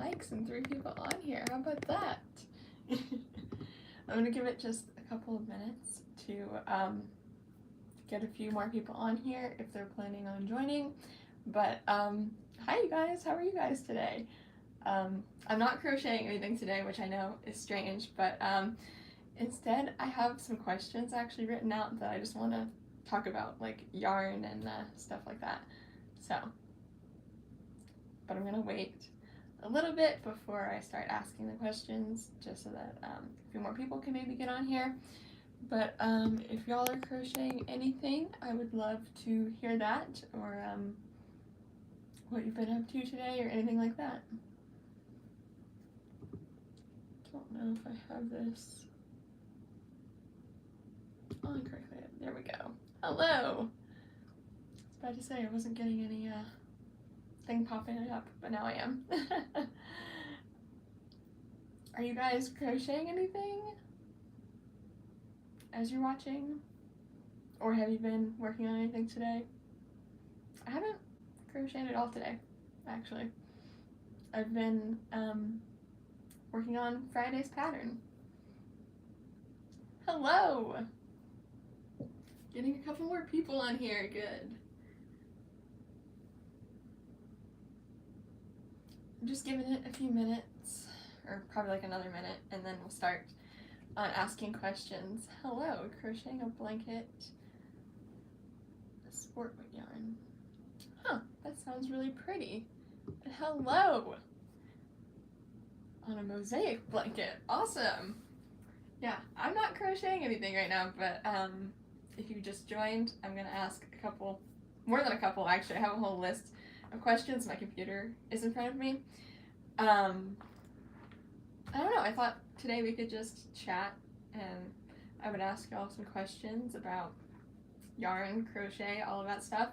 likes and 3 people on here. How about that? I'm gonna give it just a couple of minutes to get a few more people on here if they're planning on joining. But hi you guys, how are you guys today? I'm not crocheting anything today, which I know is strange, but instead I have some questions actually written out that I just want to talk about, like yarn and stuff like that. So, but I'm gonna wait a little bit before I start asking the questions, just so that a few more people can maybe get on here. But if y'all are crocheting anything, I would love to hear that, or what you've been up to today, or anything like that. Don't know if I have this on correctly. There we go. Hello! I was about to say I wasn't getting any thing popping up, but now I am. Are you guys crocheting anything as you're watching? Or have you been working on anything today? I haven't crocheted at all today, actually. I've been working on Friday's pattern. Hello! Getting a couple more people on here, good. I'm just giving it a few minutes, or probably like another minute, and then we'll start on asking questions. Hello, crocheting a blanket, a sport with yarn. Huh, that sounds really pretty. And hello! On a mosaic blanket, awesome! Yeah, I'm not crocheting anything right now, but if you just joined, I'm gonna ask a couple, more than a couple actually, I have a whole list of questions. My computer is in front of me. I don't know, I thought today we could just chat and I would ask y'all some questions about yarn, crochet, all of that stuff.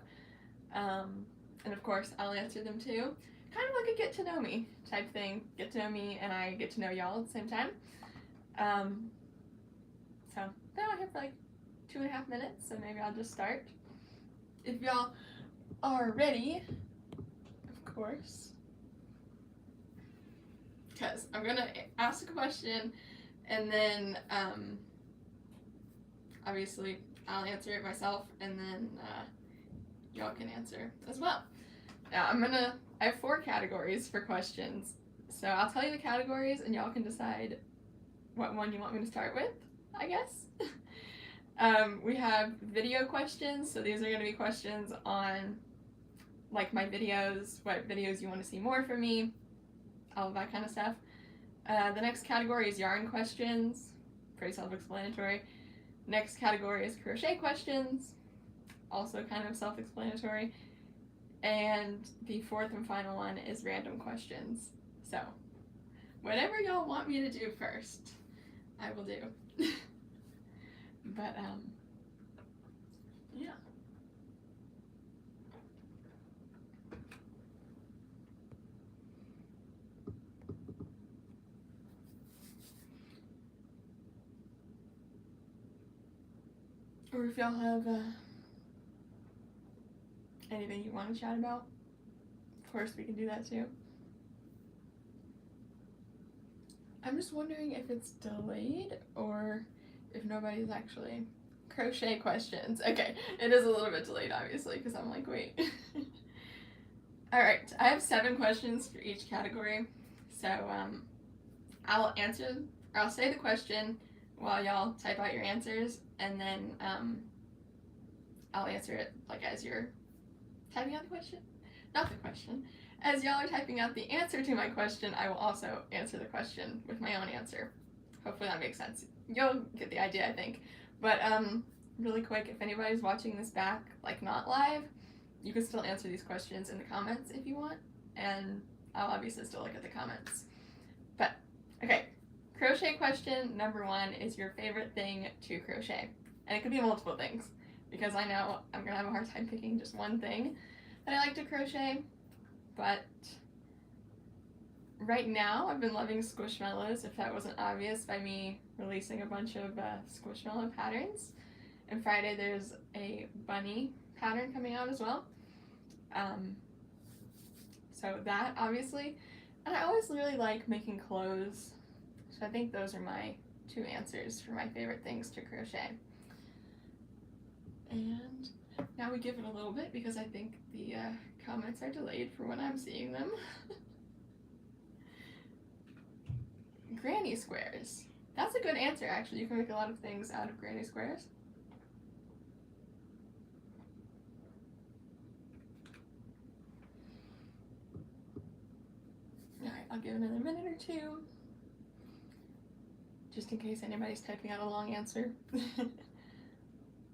And of course I'll answer them too. Kind of like a get to know me type thing. Get to know me and I get to know y'all at the same time. So now I have like 2.5 minutes, so maybe I'll just start. If y'all are ready, of course, because I'm gonna ask a question and then obviously I'll answer it myself, and then y'all can answer as well. Now I have 4 categories for questions, so I'll tell you the categories and y'all can decide what one you want me to start with, I guess. We have video questions, so these are going to be questions on like my videos, what videos you want to see more from me, all of that kind of stuff. The next category is yarn questions, pretty self-explanatory. Next category is crochet questions, also kind of self-explanatory. And the 4th and final one is random questions. So whatever y'all want me to do first, I will do. But yeah. Or if y'all have anything you want to chat about, of course we can do that too. I'm just wondering if it's delayed or if nobody's actually crochet questions. Okay, it is a little bit delayed obviously because I'm like, wait. Alright, I have 7 questions for each category. So I'll say the question while y'all type out your answers, and then I'll answer it like as you're typing out the question. Not the question. As y'all are typing out the answer to my question, I will also answer the question with my own answer. Hopefully that makes sense. You'll get the idea, I think. But really quick, if anybody's watching this back, like not live, you can still answer these questions in the comments if you want, and I'll obviously still look at the comments. But, okay, crochet question number 1 is your favorite thing to crochet. And it could be multiple things, because I know I'm going to have a hard time picking just one thing that I like to crochet, but right now I've been loving Squishmallows, if that wasn't obvious by me releasing a bunch of Squishmallow patterns. And Friday there's a bunny pattern coming out as well. So that, obviously. And I always really like making clothes, so I think those are my 2 answers for my favorite things to crochet. And now we give it a little bit because I think the comments are delayed for when I'm seeing them. Granny squares. That's a good answer, actually. You can make a lot of things out of granny squares. Alright, I'll give it another minute or 2. Just in case anybody's typing out a long answer.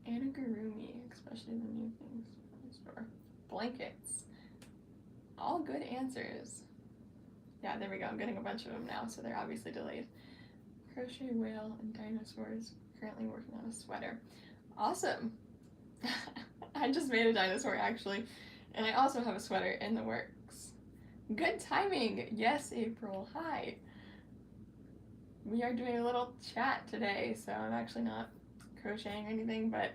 Amigurumi, especially the new things in store. Blankets. All good answers. Yeah, there we go. I'm getting a bunch of them now, so they're obviously delayed. Crochet whale and dinosaurs. Currently working on a sweater. Awesome. I just made a dinosaur, actually. And I also have a sweater in the works. Good timing. Yes, April. Hi. We are doing a little chat today, so I'm actually not crocheting or anything, but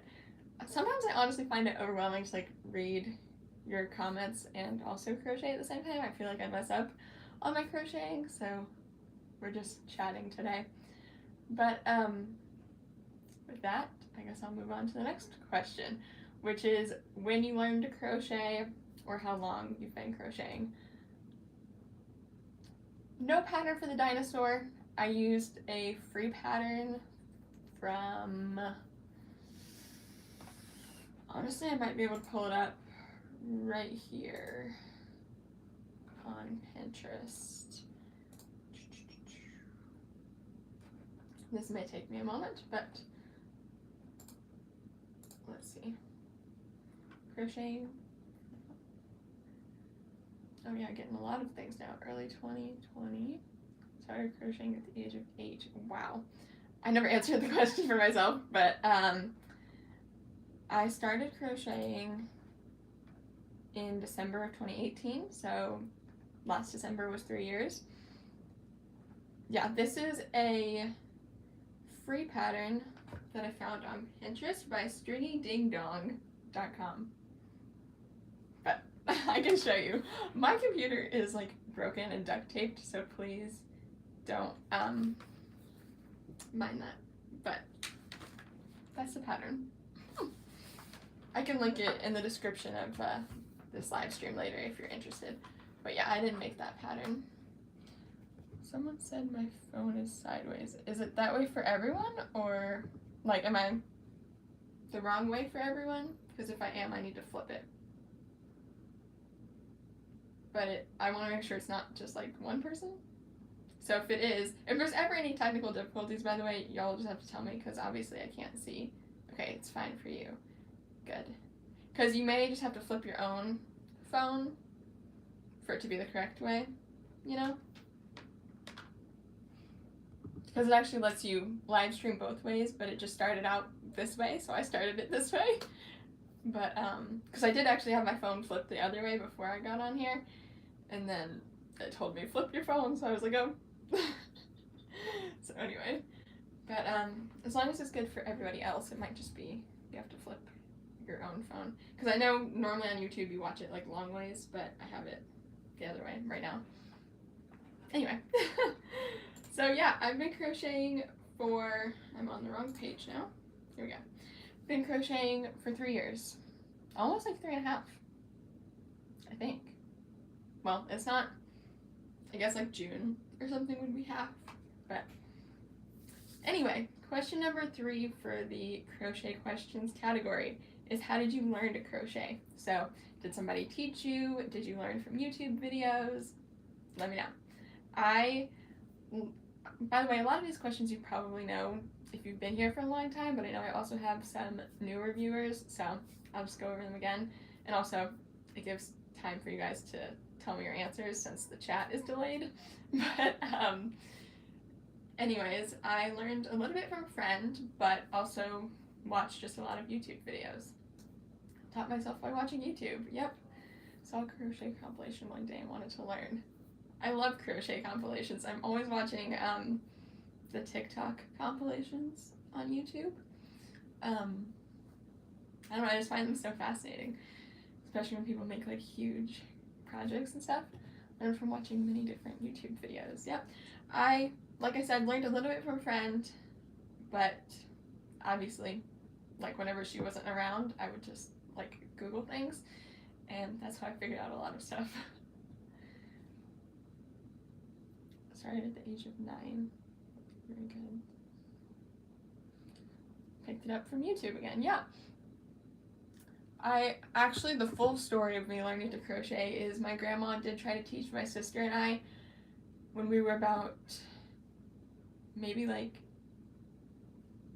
sometimes I honestly find it overwhelming to like read your comments and also crochet at the same time. I feel like I mess up on my crocheting, so we're just chatting today. But with that, I guess I'll move on to the next question, which is when you learned to crochet or how long you've been crocheting. No pattern for the dinosaur. I used a free pattern from, honestly, I might be able to pull it up right here on Pinterest. This may take me a moment, but let's see. Crocheting. Oh yeah, getting a lot of things now. Early 2020. Started crocheting at the age of 8. Wow. I never answered the question for myself, but I started crocheting in December of 2018, so last December was 3 years. Yeah, this is a free pattern that I found on Pinterest by StringyDingDong.com. But I can show you. My computer is like broken and duct taped, so please don't mind that. But that's the pattern. I can link it in the description of this live stream later if you're interested. But yeah, I didn't make that pattern. Someone said my phone is sideways. Is it that way for everyone, or like am I the wrong way for everyone? Because if I am, I need to flip it. But I want to make sure it's not just like one person. So if it is, if there's ever any technical difficulties, by the way, y'all just have to tell me because obviously I can't see. Okay, it's fine for you. Good. Because you may just have to flip your own phone for it to be the correct way, you know? Because it actually lets you live stream both ways, but it just started out this way, so I started it this way. But, because I did actually have my phone flipped the other way before I got on here, and then it told me flip your phone, so I was like, oh. So anyway, but as long as it's good for everybody else, it might just be you have to flip your own phone. Because I know normally on YouTube you watch it like long ways, but I have it the other way right now. Anyway, so yeah, I've been crocheting for, I'm on the wrong page now. Here we go. Been crocheting for 3 years. Almost like 3.5, I think. Well, it's not, I guess like June or something would be half, but anyway, question number 3 for the crochet questions category is how did you learn to crochet? So did somebody teach you? Did you learn from YouTube videos? Let me know. By the way, a lot of these questions you probably know if you've been here for a long time, but I know I also have some newer viewers, so I'll just go over them again. And also, it gives time for you guys to tell me your answers since the chat is delayed. But anyways, I learned a little bit from a friend, but also watched just a lot of YouTube videos. Taught myself by watching YouTube. Yep. Saw a crochet compilation one day and wanted to learn. I love crochet compilations. I'm always watching the TikTok compilations on YouTube. I don't know, I just find them so fascinating, especially when people make like huge projects and stuff. Learned from watching many different YouTube videos. Yep. Like I said, learned a little bit from a friend, but obviously, like whenever she wasn't around, I would just like Google things, and that's how I figured out a lot of stuff. Started at the age of 9. Very good. Picked it up from YouTube again. Yeah. The full story of me learning to crochet is my grandma did try to teach my sister and I when we were about maybe like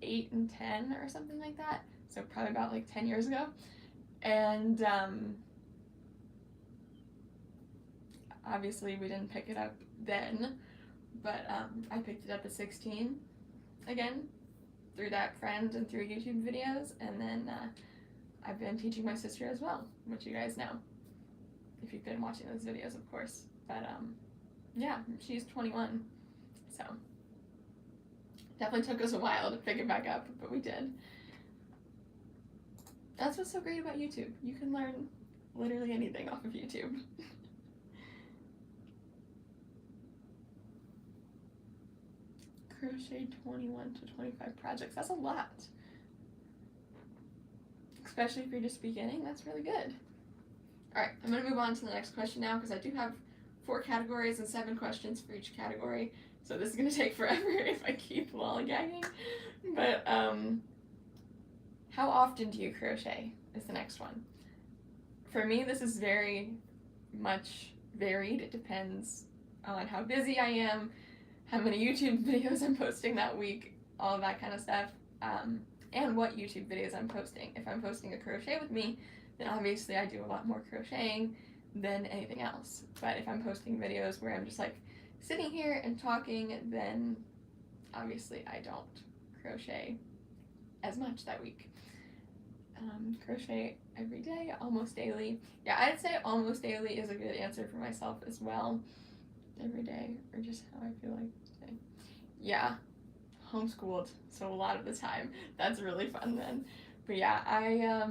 8 and 10 or something like that. So probably about like 10 years ago. And obviously we didn't pick it up then, but I picked it up at 16 again through that friend and through YouTube videos, and then I've been teaching my sister as well, which you guys know if you've been watching those videos, of course. But yeah, she's 21, so definitely took us a while to pick it back up, but we did. That's what's so great about YouTube. You can learn literally anything off of YouTube. Crochet 21 to 25 projects. That's a lot. Especially if you're just beginning, that's really good. Alright, I'm going to move on to the next question now because I do have 4 categories and 7 questions for each category. So this is going to take forever if I keep lollygagging. But how often do you crochet is the next one. For me, this is very much varied. It depends on how busy I am, how many YouTube videos I'm posting that week, all of that kind of stuff, and what YouTube videos I'm posting. If I'm posting a crochet with me, then obviously I do a lot more crocheting than anything else. But if I'm posting videos where I'm just like sitting here and talking, then obviously I don't crochet as much that week. Crochet every day, almost daily. Yeah, I'd say almost daily is a good answer for myself as well. Every day, or just how I feel like today. Yeah, homeschooled, so a lot of the time. That's really fun then. But yeah, I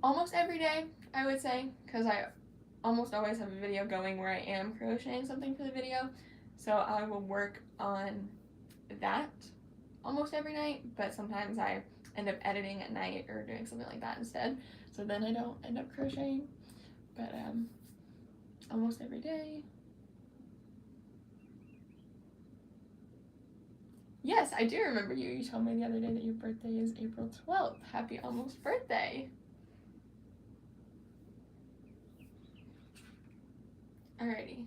almost every day, I would say, because I almost always have a video going where I am crocheting something for the video. So I will work on that almost every night, but sometimes I end up editing at night or doing something like that instead. So then I don't end up crocheting. But almost every day. Yes, I do remember you. You told me the other day that your birthday is April 12th. Happy almost birthday. Alrighty.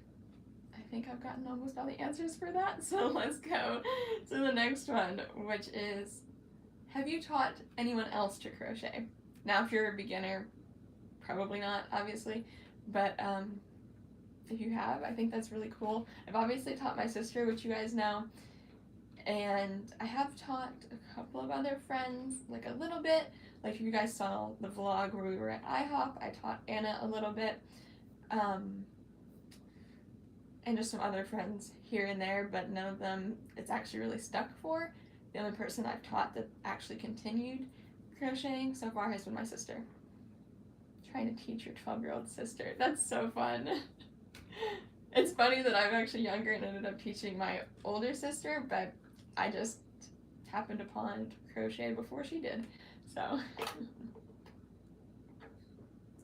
I think I've gotten almost all the answers for that, so let's go to the next one, which is, have you taught anyone else to crochet? Now, if you're a beginner, probably not, obviously, but if you have, I think that's really cool. I've obviously taught my sister, which you guys know, and I have taught a couple of other friends, like a little bit. Like if you guys saw the vlog where we were at IHOP, I taught Anna a little bit, and just some other friends here and there, but none of them it's actually really stuck for. The only person I've taught that actually continued crocheting so far has been my sister. Trying to teach your 12-year-old sister. That's so fun. It's funny that I'm actually younger and ended up teaching my older sister, but I just happened upon crochet before she did. So.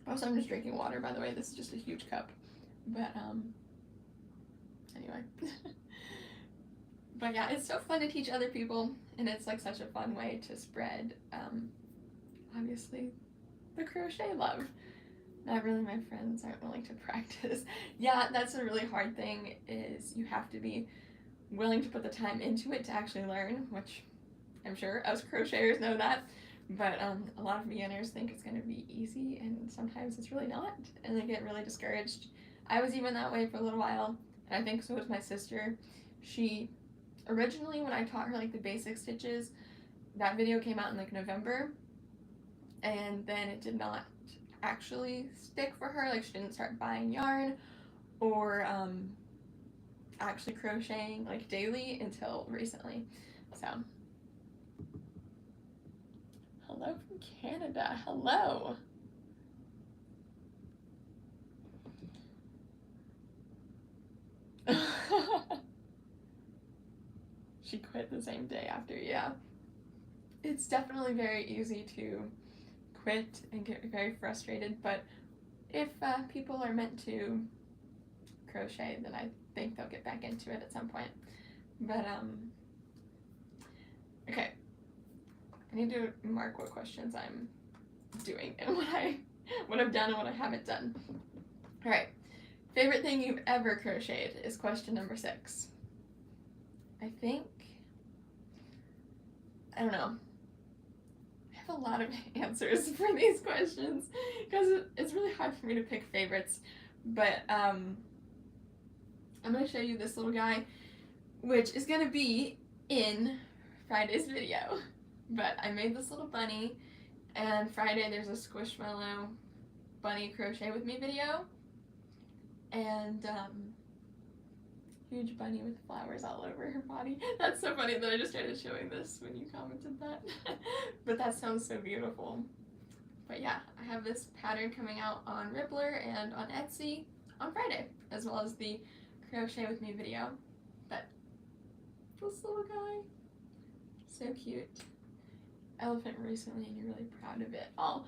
Also, I'm just drinking water, by the way. This is just a huge cup. But, anyway. But yeah, it's so fun to teach other people, and it's like such a fun way to spread, obviously, the crochet love. Not really, my friends aren't willing to practice. Yeah, that's a really hard thing, is you have to be willing to put the time into it to actually learn, which I'm sure us crocheters know that. But a lot of beginners think it's going to be easy, and sometimes it's really not, and they get really discouraged. I was even that way for a little while, and I think so was my sister. She, originally when I taught her like the basic stitches, that video came out in like November, and then it did not actually stick for her. Like she didn't start buying yarn or actually crocheting like daily until recently. So hello from Canada. Hello. she quit the same day after. Yeah, it's definitely very easy to quit and get very frustrated, but if people are meant to crochet, then I think they'll get back into it at some point. But okay, I need to mark what questions I'm doing and what I've done and what I haven't done. All right, favorite thing you've ever crocheted is question number 6. I think, I don't know, I have a lot of answers for these questions because it's really hard for me to pick favorites, but I'm going to show you this little guy, which is going to be in Friday's video. But I made this little bunny, and Friday there's a Squishmallow bunny crochet with me video, and huge bunny with flowers all over her body. That's so funny that I just started showing this when you commented that. But that sounds so beautiful. But yeah, I have this pattern coming out on Rippler and on Etsy on Friday, as well as the crochet with me video. But this little guy, so cute. Elephant recently, and you're really proud of it. Oh,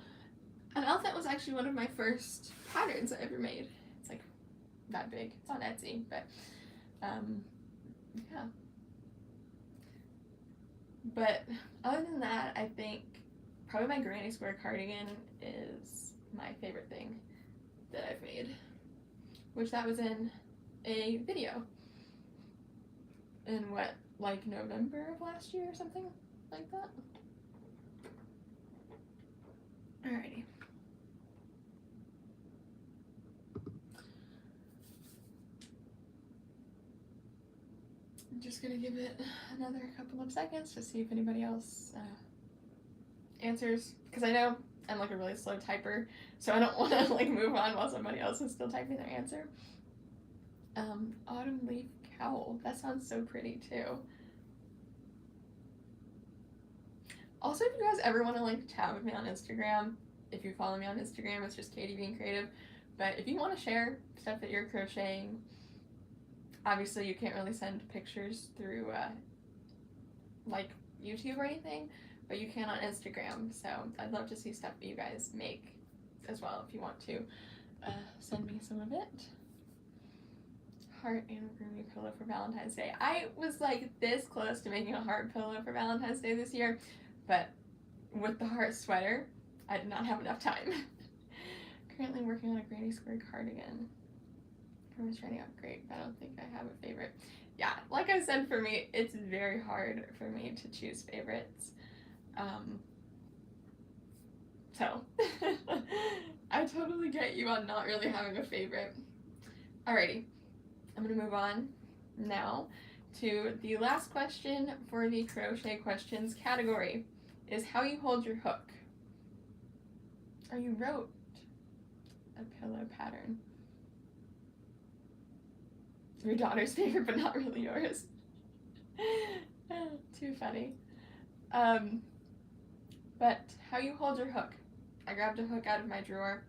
an elephant was actually one of my first patterns I ever made. It's like that big. It's on Etsy, but yeah. But other than that, I think probably my granny square cardigan is my favorite thing that I've made, which that was in a video in what, like November of last year or something like that. Alrighty. I'm just gonna give it another couple of seconds to see if anybody else answers, because I know I'm like a really slow typer, so I don't want to like move on while somebody else is still typing their answer. Autumn leaf cowl. That sounds so pretty too. Also, if you guys ever want to like chat with me on Instagram, if you follow me on Instagram, it's just Katie Being Creative. But if you want to share stuff that you're crocheting, obviously you can't really send pictures through like YouTube or anything, but you can on Instagram. So I'd love to see stuff that you guys make as well if you want to send me some of it. Heart and roomy pillow for Valentine's Day. I was like this close to making a heart pillow for Valentine's Day this year, but with the heart sweater, I did not have enough time. Currently working on a granny square cardigan. It's turning out great, but I don't think I have a favorite. Yeah, like I said, for me, it's very hard for me to choose favorites. So, I totally get you on not really having a favorite. Alrighty, I'm gonna move on now to the last question for the crochet questions category, is how you hold your hook. Or you wrote a pillow pattern. Your daughter's favorite, but not really yours. Too funny. But how you hold your hook. I grabbed a hook out of my drawer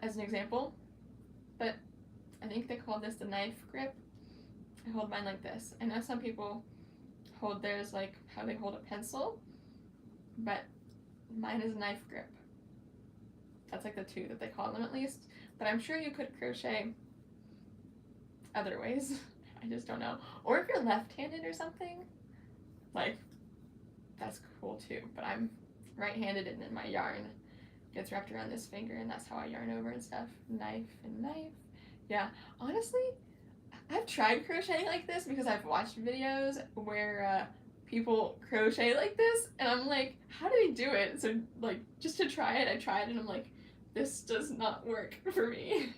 as an example, but I think they call this the knife grip. I hold mine like this. I know some people hold theirs like how they hold a pencil, but mine is a knife grip. That's like the two that they call them at least, but I'm sure you could crochet other ways. I just don't know. Or if you're left-handed or something, like, that's cool too. But I'm right-handed, and then my yarn gets wrapped around this finger, and that's how I yarn over and stuff. Knife and knife. Yeah, honestly, I've tried crocheting like this because I've watched videos where people crochet like this, and I'm like, how do they do it? So, like, just to try it, I tried, and I'm like, this does not work for me.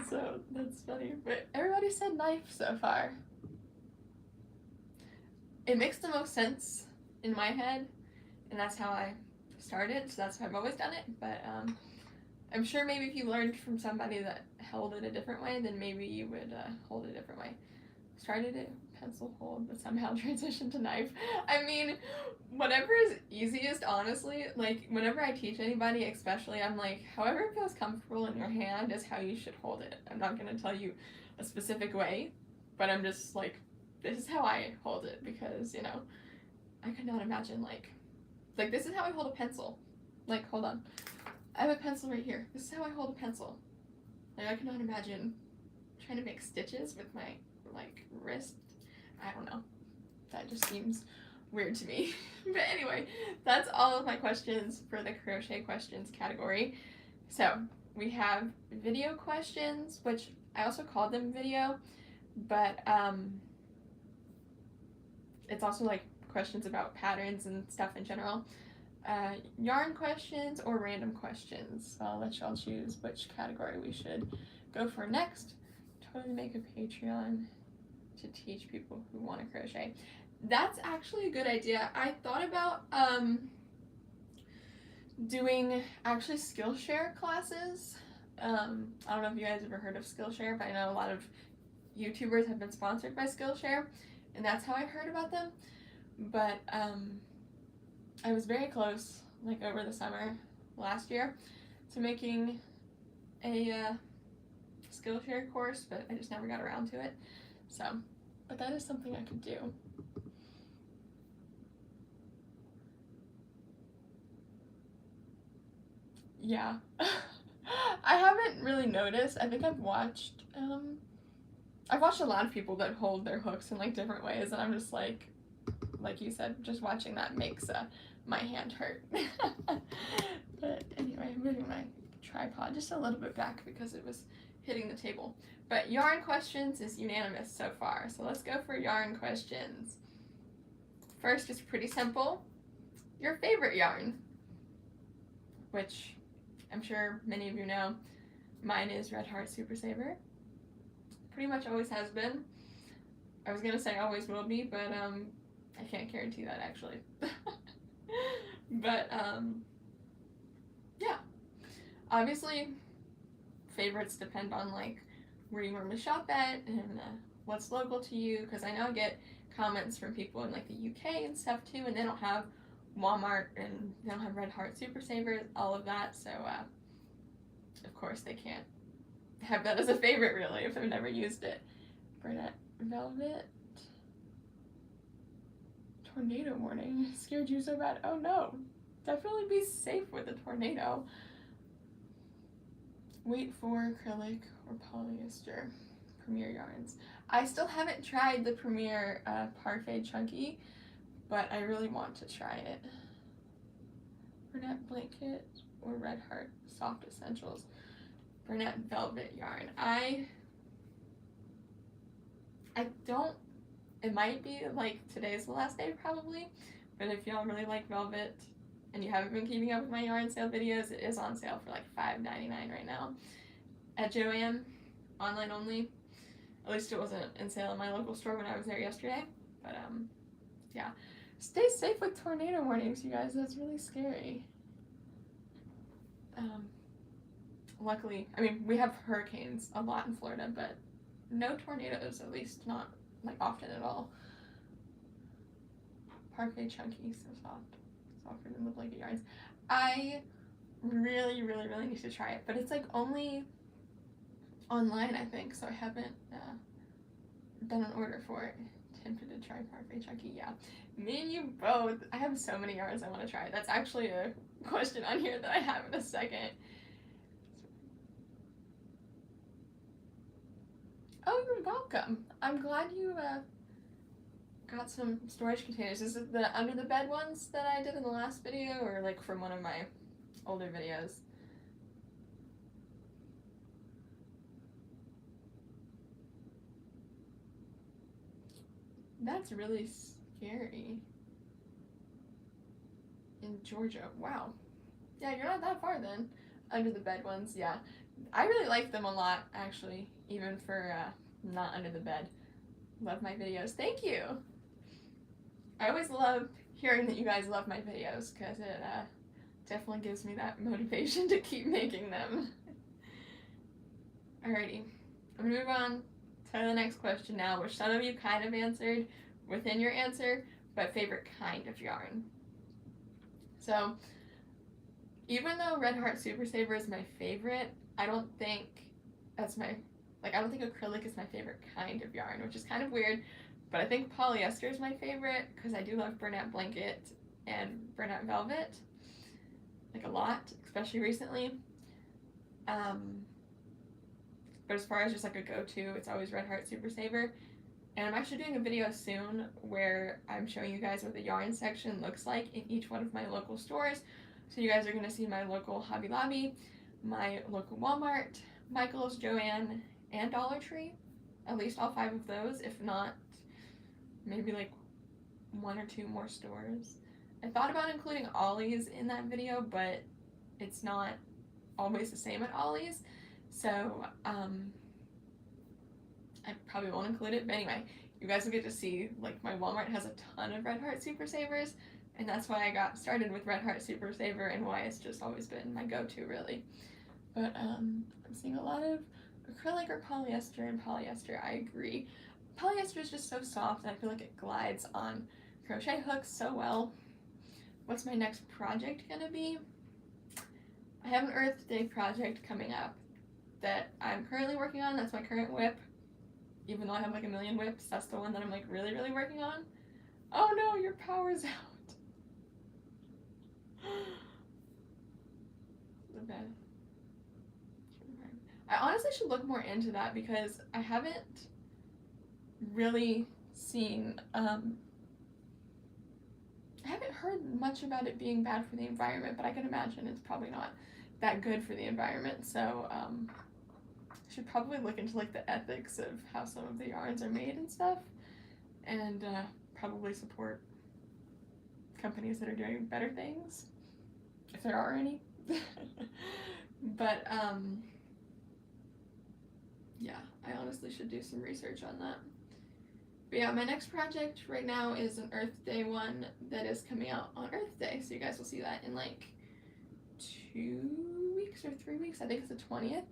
So that's funny, but everybody said knife so far. It makes the most sense in my head, and that's how I started, so that's how I've always done it. But I'm sure maybe if you learned from somebody that held it a different way, then maybe you would hold it a different way. Started it pencil hold, but somehow transitioned to knife. I mean, whatever is easiest, honestly. Like, whenever I teach anybody, especially, I'm like, however it feels comfortable in your hand is how you should hold it. I'm not going to tell you a specific way, but I'm just like, this is how I hold it, because, you know, I could not imagine, like this is how I hold a pencil. Like, hold on. I have a pencil right here. This is how I hold a pencil. Like, I could not imagine trying to make stitches with my, like, wrist. I don't know. That just seems weird to me. But anyway, that's all of my questions for the crochet questions category. So, we have video questions, which I also called them video, but it's also like questions about patterns and stuff in general. Yarn questions or random questions. So I'll let y'all choose which category we should go for next. Totally make a Patreon to teach people who want to crochet. That's actually a good idea. I thought about doing actually Skillshare classes. I don't know if you guys ever heard of Skillshare, but I know a lot of YouTubers have been sponsored by Skillshare, and that's how I heard about them. But I was very close, like over the summer last year, to making a Skillshare course, but I just never got around to it. So, but that is something I could do. Yeah. I haven't really noticed. I think I've watched a lot of people that hold their hooks in like different ways, and I'm just like you said, just watching that makes my hand hurt. But anyway, I'm moving my tripod just a little bit back because it was hitting the table. But yarn questions is unanimous so far, so let's go for yarn questions. First is pretty simple. Your favorite yarn, which I'm sure many of you know. Mine is Red Heart Super Saver. Pretty much always has been. I was gonna say always will be, but I can't guarantee that actually. But yeah. Obviously, favorites depend on like where you normally shop at and what's local to you. Because I know I get comments from people in like the UK and stuff too, and they don't have Walmart and they don't have Red Heart Super Savers, all of that. So of course they can't have that as a favorite really if they've never used it. Bernette Velvet. Tornado warning. Scared you so bad. Oh no. Definitely be safe with a tornado. Wait for acrylic or polyester. Premier yarns. I still haven't tried the Premier Parfait Chunky, but I really want to try it. Bernette Blanket or Red Heart Soft Essentials. Bernette Velvet yarn. I don't, it might be like today's the last day probably, but if y'all really like velvet and you haven't been keeping up with my yarn sale videos, it is on sale for like $5.99 right now at Joann, online only. At least it wasn't in sale in my local store when I was there yesterday, but yeah. Stay safe with tornado warnings, you guys. That's really scary. Luckily, I mean, we have hurricanes a lot in Florida, but no tornadoes, at least not like often at all. Parfait Chunky, so soft. Softer than the blanket yarns. I really, really, really need to try it, but it's like only online, I think, so I haven't done an order for it. Tempted to try Parfait Chunky, yeah. Me and you both. I have so many yarns I want to try. That's actually a question on here that I have in a second. Oh, you're welcome. I'm glad you got some storage containers. Is it the under the bed ones that I did in the last video, or like from one of my older videos? That's really scary. In Georgia. Wow. Yeah, you're not that far then. Under the bed ones, yeah. I really like them a lot, actually, even for not under the bed. Love my videos. Thank you! I always love hearing that you guys love my videos, because it definitely gives me that motivation to keep making them. Alrighty. I'm gonna move on to the next question now, which some of you kind of answered within your answer, but favorite kind of yarn. So, even though Red Heart Super Saver is my favorite, I don't think that's my, I don't think acrylic is my favorite kind of yarn, which is kind of weird, But I think polyester is my favorite because I do love Bernat Blanket and Bernat Velvet, like a lot, especially recently. But as far as just like a go-to, it's always Red Heart Super Saver. And I'm actually doing a video soon where I'm showing you guys what the yarn section looks like in each one of my local stores. So you guys are going to see my local Hobby Lobby, my local Walmart, Michael's, Joann, and Dollar Tree. At least all 5 of those, if not maybe like 1 or 2 more stores. I thought about including Ollie's in that video, but it's not always the same at Ollie's. So, I probably won't include it, but anyway, you guys will get to see, like, my Walmart has a ton of Red Heart Super Savers, and that's why I got started with Red Heart Super Saver and why it's just always been my go-to, really. But, I'm seeing a lot of acrylic or polyester, and polyester, I agree. Polyester is just so soft, and I feel like it glides on crochet hooks so well. What's my next project gonna be? I have an Earth Day project coming up that I'm currently working on. That's my current whip. Even though I have like a million whips, that's the one that I'm like really, really working on. Oh no, your power's out. Okay. I honestly should look more into that because I haven't really seen, I haven't heard much about it being bad for the environment, but I can imagine it's probably not that good for the environment. So, I should probably look into like the ethics of how some of the yarns are made and stuff, and probably support companies that are doing better things, if there are any. But yeah, I honestly should do some research on that. But yeah, my next project right now is an Earth Day one that is coming out on Earth Day, so you guys will see that in like 2 weeks or 3 weeks. I think it's the 20th.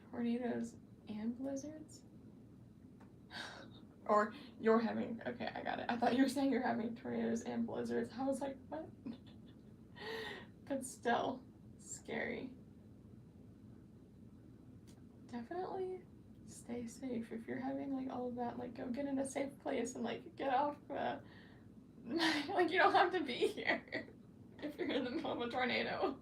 Tornadoes and blizzards? Or you're having, okay, I got it. I thought you were saying you're having tornadoes and blizzards. I was like, what? But still, scary. Definitely stay safe. If you're having like all of that, like go get in a safe place and like get off, like you don't have to be here if you're in the middle of a tornado.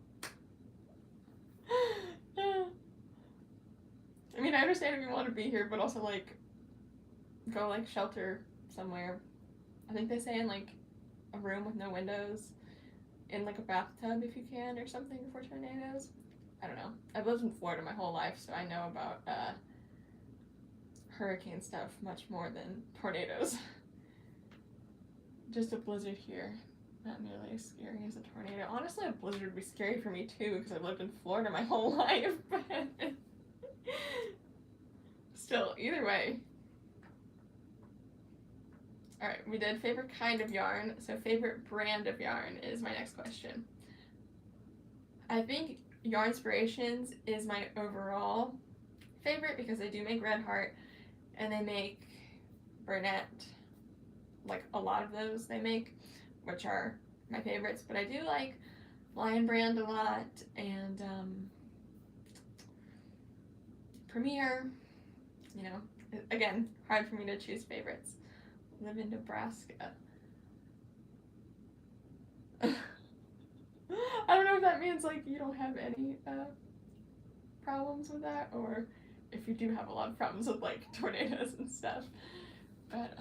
I mean, I understand if you want to be here, but also, like, go, like, shelter somewhere. I think they say in, like, a room with no windows, in, like, a bathtub if you can, or something before tornadoes. I don't know. I've lived in Florida my whole life, so I know about, hurricane stuff much more than tornadoes. Just a blizzard here. Not nearly as scary as a tornado. Honestly, a blizzard would be scary for me, too, because I've lived in Florida my whole life, but... Still, either way. Alright, we did favorite kind of yarn, so favorite brand of yarn is my next question. I think Yarnspirations is my overall favorite because they do make Red Heart, and they make Bernat, like a lot of those they make, which are my favorites, but I do like Lion Brand a lot, and Premier. You know, again, hard for me to choose favorites. Live in Nebraska. I don't know if that means like you don't have any problems with that, or if you do have a lot of problems with like tornadoes and stuff. But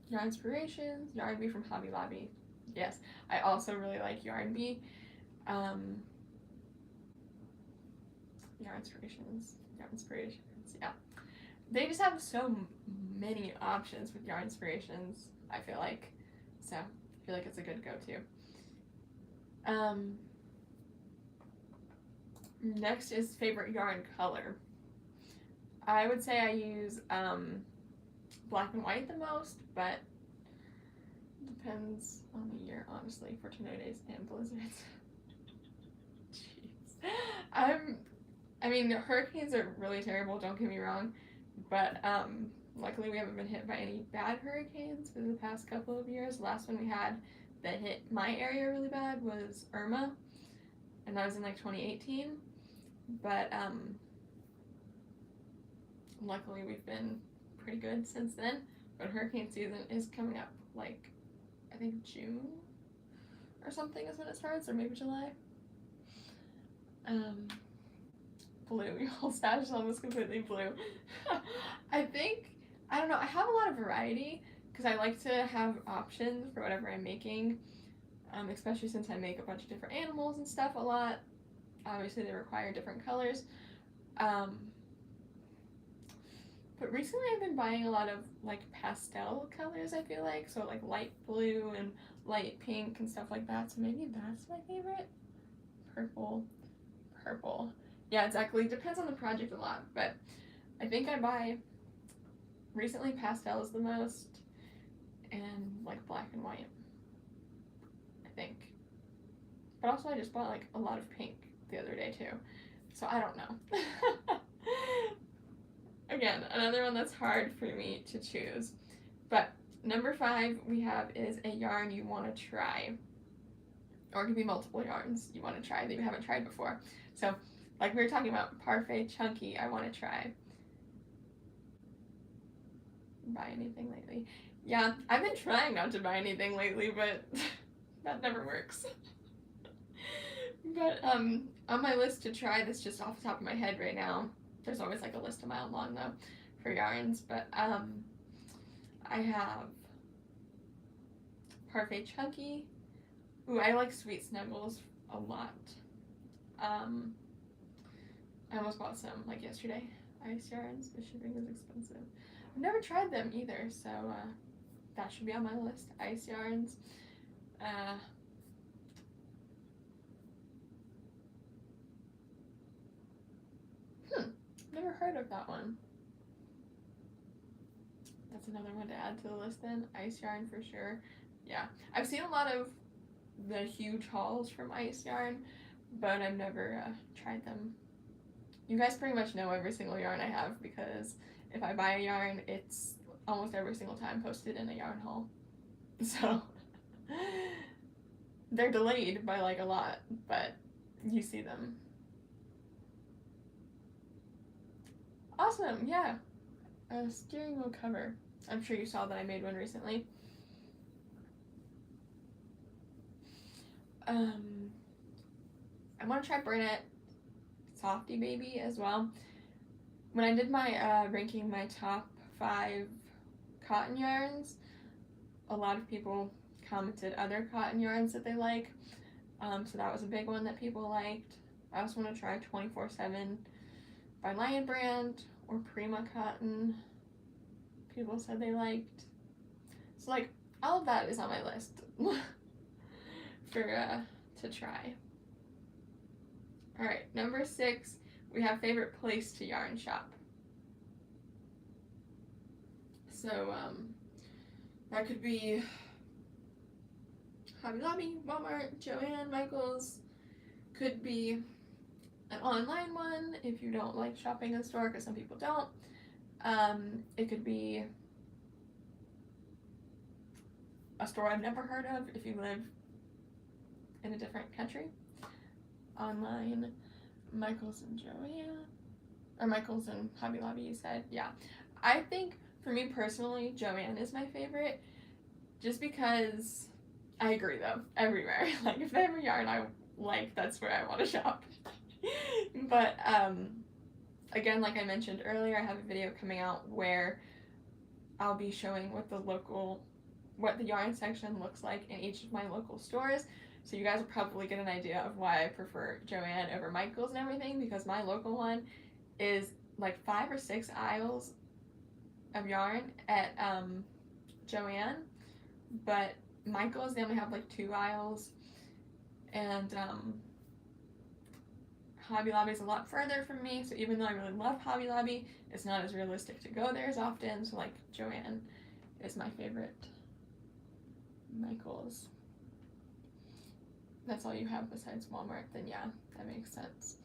Yarnspirations, Yarn Bee from Hobby Lobby. Yes, I also really like Yarn Bee. Yarnspirations, yeah. They just have so many options with Yarnspirations, I feel like. So, I feel like it's a good go-to. Next is favorite yarn color. I would say I use black and white the most, but depends on the year, honestly, for tornadoes and blizzards. Jeez. I mean, hurricanes are really terrible, don't get me wrong, but luckily we haven't been hit by any bad hurricanes for the past couple of years. The last one we had that hit my area really bad was Irma, and that was in like 2018. But luckily we've been pretty good since then, but hurricane season is coming up, like, I think June or something is when it starts, or maybe July. Blue, your whole stash is almost completely blue. I don't know, I have a lot of variety, because I like to have options for whatever I'm making, especially since I make a bunch of different animals and stuff a lot. Obviously they require different colors. But recently I've been buying a lot of like pastel colors, I feel like, so like light blue and light pink and stuff like that, so maybe that's my favorite. Purple. Yeah, exactly, depends on the project a lot, but I think I buy recently pastels the most, and like black and white, I think. But also I just bought like a lot of pink the other day too, so I don't know. Again, another one that's hard for me to choose. But number 5 we have is a yarn you want to try. Or it could be multiple yarns you want to try that you haven't tried before. So, like we were talking about, Parfait Chunky, I want to try. Buy anything lately? Yeah, I've been trying not to buy anything lately, but that never works. But on my list to try, this just off the top of my head right now, there's always like a list a mile long though for yarns, but I have Parfait Chunky. Ooh, I like Sweet Snuggles a lot. I almost bought some like yesterday. Ice yarns, the shipping is expensive. I've never tried them either, so that should be on my list. Ice yarns. Never heard of that one. That's another one to add to the list then. Ice yarn for sure. Yeah, I've seen a lot of the huge hauls from Ice yarn, but I've never tried them. You guys pretty much know every single yarn I have, because if I buy a yarn, it's almost every single time posted in a yarn haul. So they're delayed by like a lot, but you see them. Awesome, yeah. A steering wheel cover. I'm sure you saw that I made one recently. I want to try Burnett Softy Baby as well. When I did my ranking my top 5 cotton yarns, a lot of people commented other cotton yarns that they like, so that was a big one that people liked. I also want to try 24/7 by Lion Brand or Prima Cotton. People said they liked. So like all of that is on my list for to try. All right, number 6, we have favorite place to yarn shop. So that could be Hobby Lobby, Walmart, Joann, Michaels. Could be an online one if you don't like shopping in store, because some people don't. It could be a store I've never heard of if you live in a different country. Online, Michaels and Joann, or Michaels and Hobby Lobby, you said. Yeah, I think for me personally, Joann is my favorite, just because I agree though, everywhere. Like if they have a yarn I like, that's where I want to shop. But again, like I mentioned earlier, I have a video coming out where I'll be showing what the yarn section looks like in each of my local stores. So you guys will probably get an idea of why I prefer Joann over Michaels and everything, because my local one is like 5 or 6 aisles of yarn at Joann, but Michaels, they only have like 2 aisles, and Hobby Lobby is a lot further from me, so even though I really love Hobby Lobby, it's not as realistic to go there as often, so like Joann is my favorite. Michaels. That's all you have besides Walmart, then yeah, that makes sense.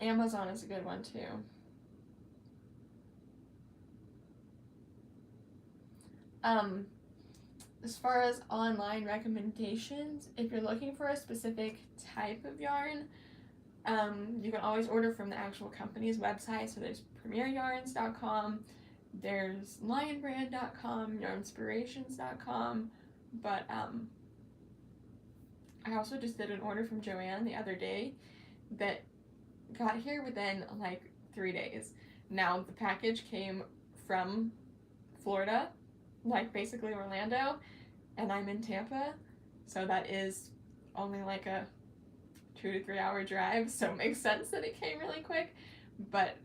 Amazon is a good one too. As far as online recommendations, if you're looking for a specific type of yarn, You can always order from the actual company's website. So there's premieryarns.com, there's lionbrand.com, yarnspirations.com, but I also just did an order from Joann the other day that got here within like 3 days. Now the package came from Florida, like basically Orlando, and I'm in Tampa, so that is only like a 2 to 3 hour drive, so it makes sense that it came really quick. But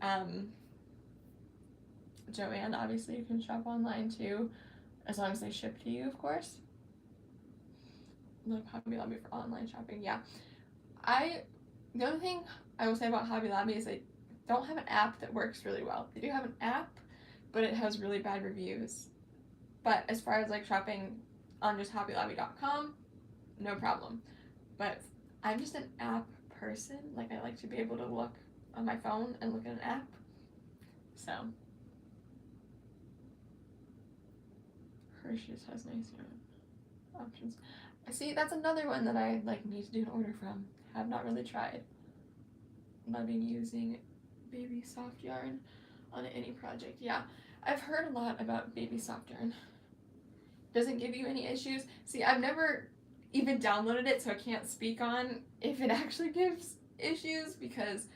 Joann, obviously you can shop online too, as long as they ship to you, of course. Like Hobby Lobby for online shopping, yeah. The only thing I will say about Hobby Lobby is they don't have an app that works really well. They do have an app, but it has really bad reviews. But as far as like shopping on just hobbylobby.com, no problem. But I'm just an app person. Like I like to be able to look on my phone and look at an app. So Crochet has nice options. See, that's another one that I like need to do an order from. Have not really tried. Loving using baby soft yarn on any project. Yeah, I've heard a lot about baby soft yarn. Doesn't give you any issues. See, I've never even downloaded it, so I can't speak on if it actually gives issues because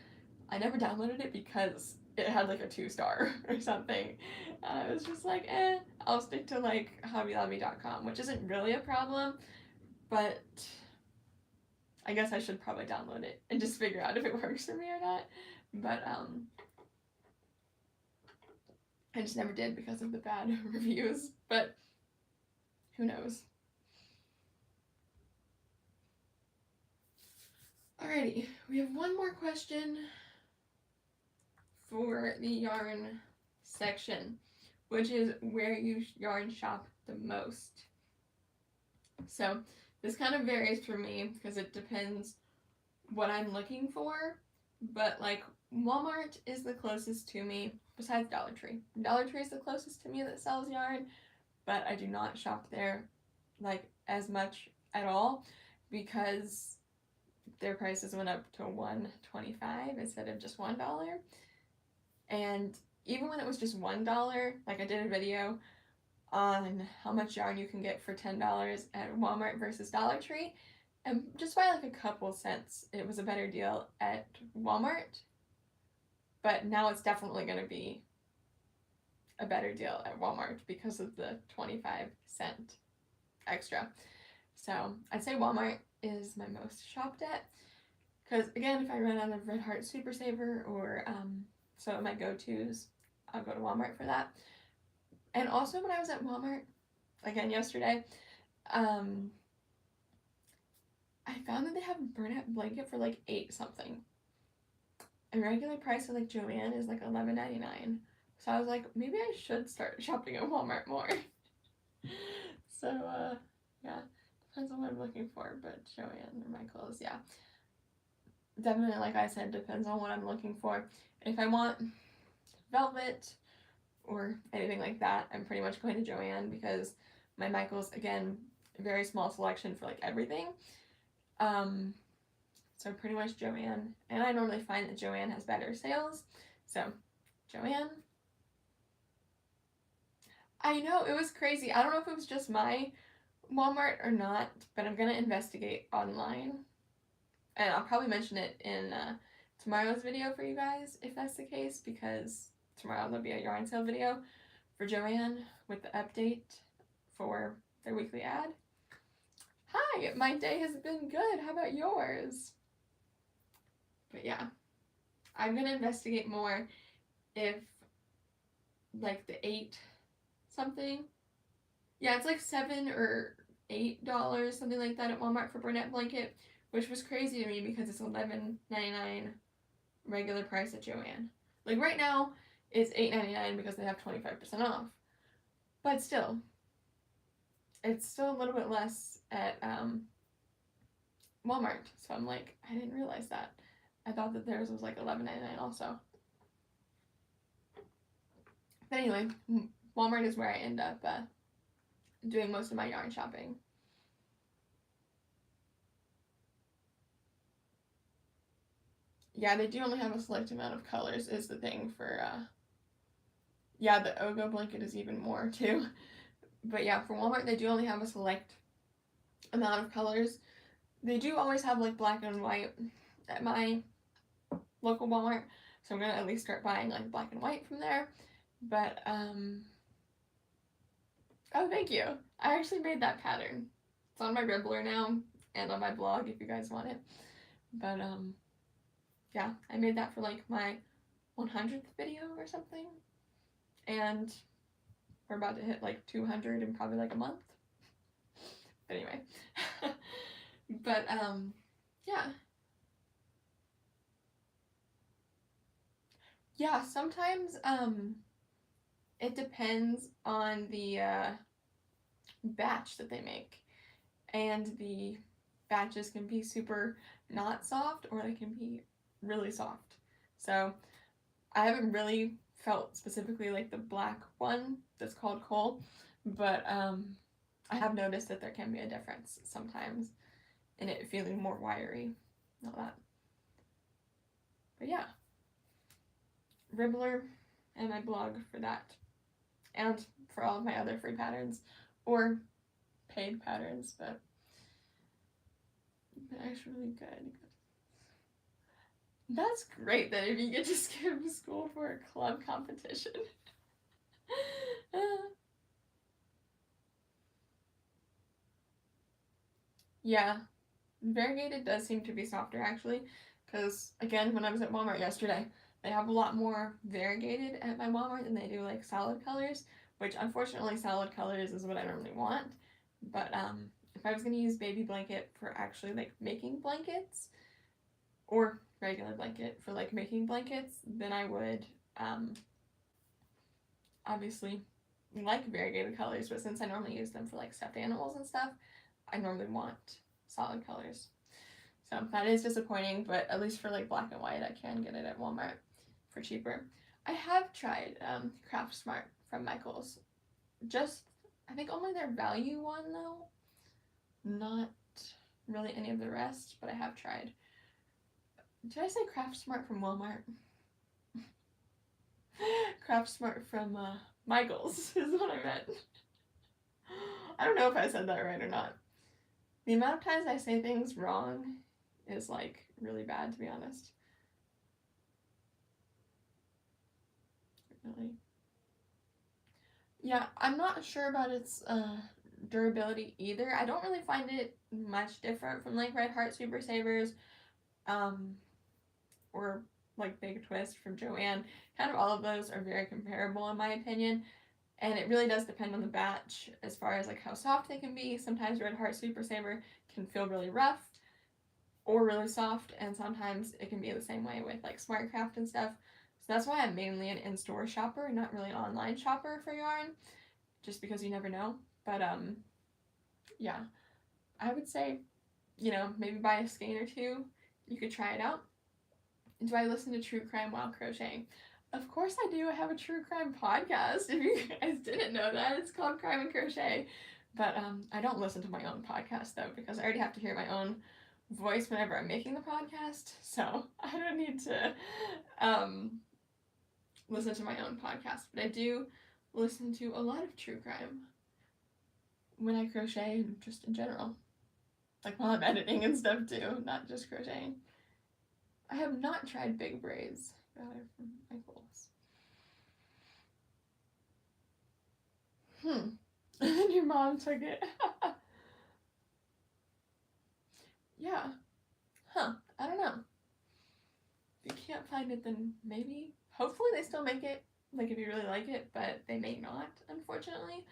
I never downloaded it because it had like a 2-star or something. I was just like, I'll stick to like hobbylobby.com, which isn't really a problem, but I guess I should probably download it and just figure out if it works for me or not. But I just never did because of the bad reviews, but who knows. Alrighty, we have one more question for the yarn section, which is where you yarn shop the most. So this kind of varies for me because it depends what I'm looking for, but like Walmart is the closest to me besides Dollar Tree. Dollar Tree is the closest to me that sells yarn, but I do not shop there like as much at all because their prices went up to $1.25 instead of just $1. And even when it was just $1, like I did a video on how much yarn you can get for $10 at Walmart versus Dollar Tree, and just by like a couple cents, it was a better deal at Walmart. But now it's definitely going to be a better deal at Walmart because of the 25-cent extra. So I'd say Walmart is my most shopped at. Because again, if I run out of Red Heart Super Saver or some of my go-tos, I'll go to Walmart for that. And also when I was at Walmart, again yesterday, I found that they have a Burnett blanket for like $8 something. And regular price of like Joann is like $11.99. So I was like, maybe I should start shopping at Walmart more. So yeah, depends on what I'm looking for, but Joann or my clothes, yeah. Definitely, like I said, depends on what I'm looking for. If I want velvet or anything like that, I'm pretty much going to Joann because my Michaels, again, very small selection for like everything. So pretty much Joann, and I normally find that Joann has better sales, so Joann. I know, it was crazy. I don't know if it was just my Walmart or not, but I'm gonna investigate online, and I'll probably mention it in tomorrow's video for you guys if that's the case, because tomorrow there'll be a yarn sale video for Joann with the update for their weekly ad. Hi, my day has been good. How about yours? But yeah, I'm gonna investigate more if like the 8 something. Yeah, it's like $7 or $8, something like that at Walmart for Burnett blanket, which was crazy to me because it's $11.99 regular price at Joann. Like right now, it's $8.99 because they have 25% off. But still, it's still a little bit less at Walmart. So I'm like, I didn't realize that. I thought that theirs was like $11.99 also. But anyway, Walmart is where I end up doing most of my yarn shopping. Yeah, they do only have a select amount of colors is the thing for, yeah, the Ogo blanket is even more too. But yeah, for Walmart, they do only have a select amount of colors. They do always have like black and white at my local Walmart, so I'm gonna at least start buying like black and white from there. But oh, thank you. I actually made that pattern. It's on my Ribbler now and on my blog if you guys want it. But yeah, I made that for like my 100th video or something, and we're about to hit like 200 in probably like a month. But anyway, but yeah. Yeah, sometimes it depends on the batch that they make. And the batches can be super not soft or they can be really soft. So I haven't really felt specifically like the black one that's called Coal, but I have noticed that there can be a difference sometimes in it feeling more wiry. All that. But yeah, Ribbler and my blog for that. And for all of my other free patterns or paid patterns, but actually good. That's great that if you get to skip school for a club competition. Yeah, variegated does seem to be softer actually, because again, when I was at Walmart yesterday, they have a lot more variegated at my Walmart than they do like solid colors, which unfortunately solid colors is what I normally want. But if I was gonna use baby blanket for actually like making blankets, or regular blanket for like making blankets, then I would obviously like variegated colors, but since I normally use them for like stuffed animals and stuff, I normally want solid colors. So that is disappointing, but at least for like black and white, I can get it at Walmart for cheaper. I have tried Craft Smart from Michaels. Just, I think only their value one though. Not really any of the rest, but I have tried. Did I say Craft Smart from Walmart? Craft Smart from Michaels is what I meant. I don't know if I said that right or not. The amount of times I say things wrong is like really bad, to be honest. Really. Yeah, I'm not sure about its durability either. I don't really find it much different from like Red Heart Super Savers, or like Big Twist from Joanne. Kind of all of those are very comparable in my opinion. And it really does depend on the batch as far as like how soft they can be. Sometimes Red Heart Super Saver can feel really rough or really soft, and sometimes it can be the same way with like SmartCraft and stuff. So that's why I'm mainly an in-store shopper, not really an online shopper for yarn, just because you never know. But yeah, I would say, you know, maybe buy a skein or two. You could try it out. Do I listen to true crime while crocheting? Of course I do. I have a true crime podcast. If you guys didn't know that, it's called Crime and Crochet. But I don't listen to my own podcast though, because I already have to hear my own voice whenever I'm making the podcast. So I don't need to listen to my own podcast. But I do listen to a lot of true crime when I crochet and just in general. Like while I'm editing and stuff too, not just crocheting. I have not tried big braids. Got it from Michaels. And then your mom took it. Yeah. Huh. I don't know. If you can't find it, then maybe. Hopefully they still make it. Like if you really like it, but they may not, unfortunately.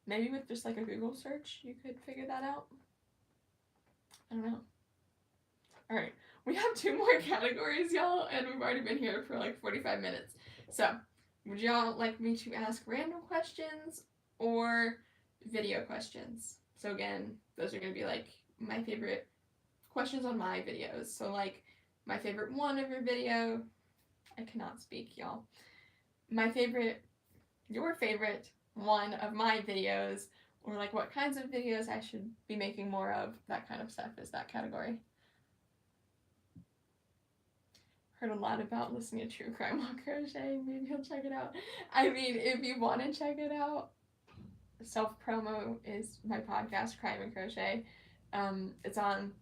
Maybe with just like a Google search, you could figure that out. I don't know. All right. We have 2 more categories, y'all, and we've already been here for like 45 minutes. So, would y'all like me to ask random questions or video questions? So again, those are going to be like my favorite questions on my videos. So like my favorite one of your video, I cannot speak, y'all. My favorite, your favorite one of my videos, or like what kinds of videos I should be making more of, that kind of stuff is that category. heard a lot about listening to true crime while crocheting. Maybe you'll check it out. I mean, if you want to check it out, self-promo is my podcast, Crime and Crochet. It's on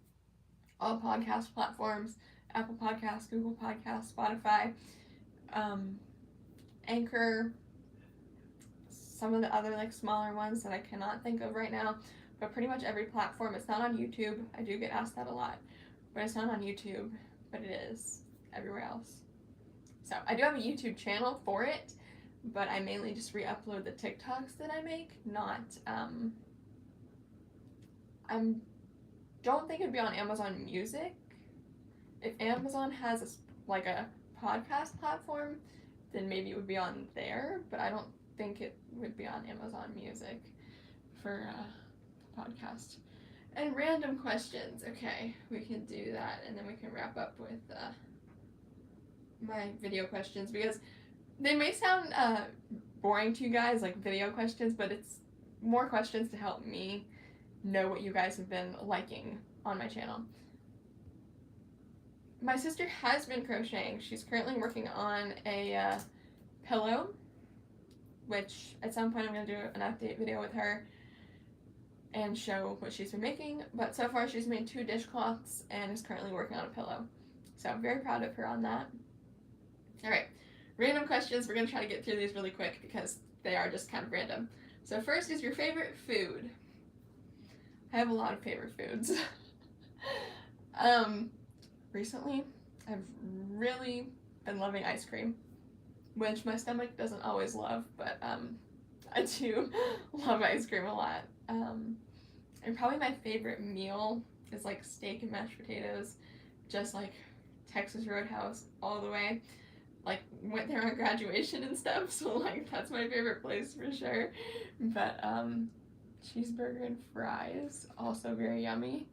all podcast platforms, Apple Podcasts, Google Podcasts, Spotify, Anchor, some of the other like smaller ones that I cannot think of right now, but pretty much every platform. It's not on YouTube. I do get asked that a lot, but it's not on YouTube, but it is everywhere else. So I do have a YouTube channel for it, but I mainly just re-upload the TikToks that I make, not, I don't think it'd be on Amazon Music. If Amazon has a podcast platform, then maybe it would be on there, but I don't think it would be on Amazon Music for podcast. And random questions. Okay, we can do that, and then we can wrap up with my video questions, because they may sound boring to you guys, like video questions, but it's more questions to help me know what you guys have been liking on my channel. My sister has been crocheting. She's currently working on a pillow, which at some point I'm going to do an update video with her and show what she's been making. But so far she's made 2 dishcloths and is currently working on a pillow. So I'm very proud of her on that. Alright, random questions. We're going to try to get through these really quick because they are just kind of random. So first is your favorite food. I have a lot of favorite foods. Recently, I've really been loving ice cream, which my stomach doesn't always love, but I do love ice cream a lot. And probably my favorite meal is like steak and mashed potatoes, just like Texas Roadhouse all the way. Like, went there on graduation and stuff, so like that's my favorite place for sure. But cheeseburger and fries, also very yummy.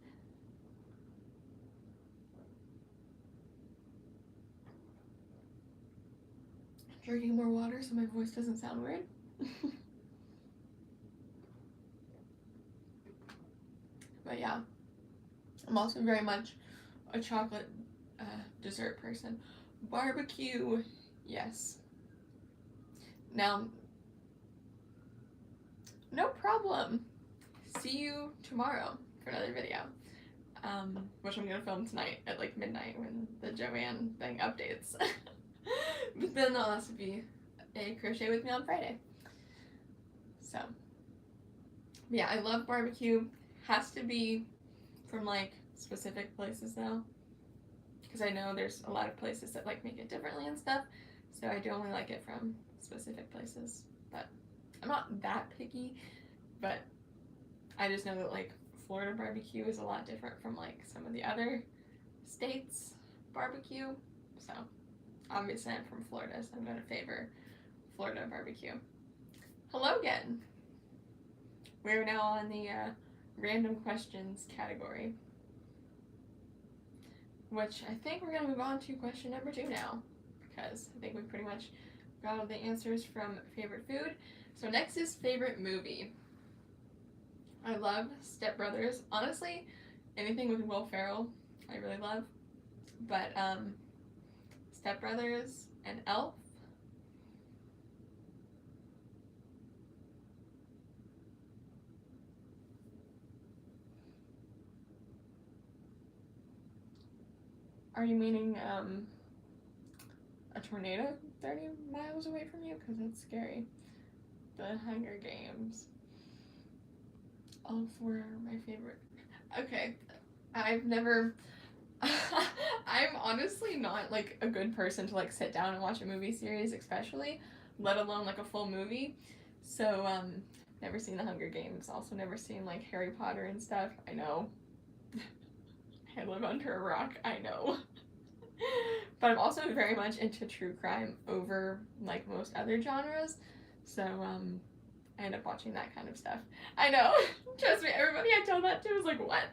Drinking more water so my voice doesn't sound weird. But yeah, I'm also very much a chocolate dessert person. Barbecue, yes. Now, no problem. See you tomorrow for another video, which I'm gonna film tonight at like midnight when the Joanne thing updates. But then there'll also be a crochet with me on Friday. So, yeah, I love barbecue. Has to be from like specific places though, because I know there's a lot of places that like make it differently and stuff. So I do only like it from specific places. But I'm not that picky. But I just know that like Florida barbecue is a lot different from like some of the other states' barbecue. So obviously I'm from Florida, so I'm going to favor Florida barbecue. Hello again. We're now on the random questions category, which I think we're going to move on to question number 2 now, because I think we pretty much got all the answers from favorite food. So next is favorite movie. I love Step Brothers. Honestly, anything with Will Ferrell, I really love. But Step Brothers and Elf. Are you meaning a tornado 30 miles away from you? Because that's scary. The Hunger Games. All 4 are my favorite. Okay, I've never... I'm honestly not like a good person to like sit down and watch a movie series, especially, let alone like a full movie. So never seen the Hunger Games. Also never seen like Harry Potter and stuff. I know. I live under a rock. I know. But I'm also very much into true crime over like most other genres. So I end up watching that kind of stuff. I know. Trust me, everybody I tell that to is like, what?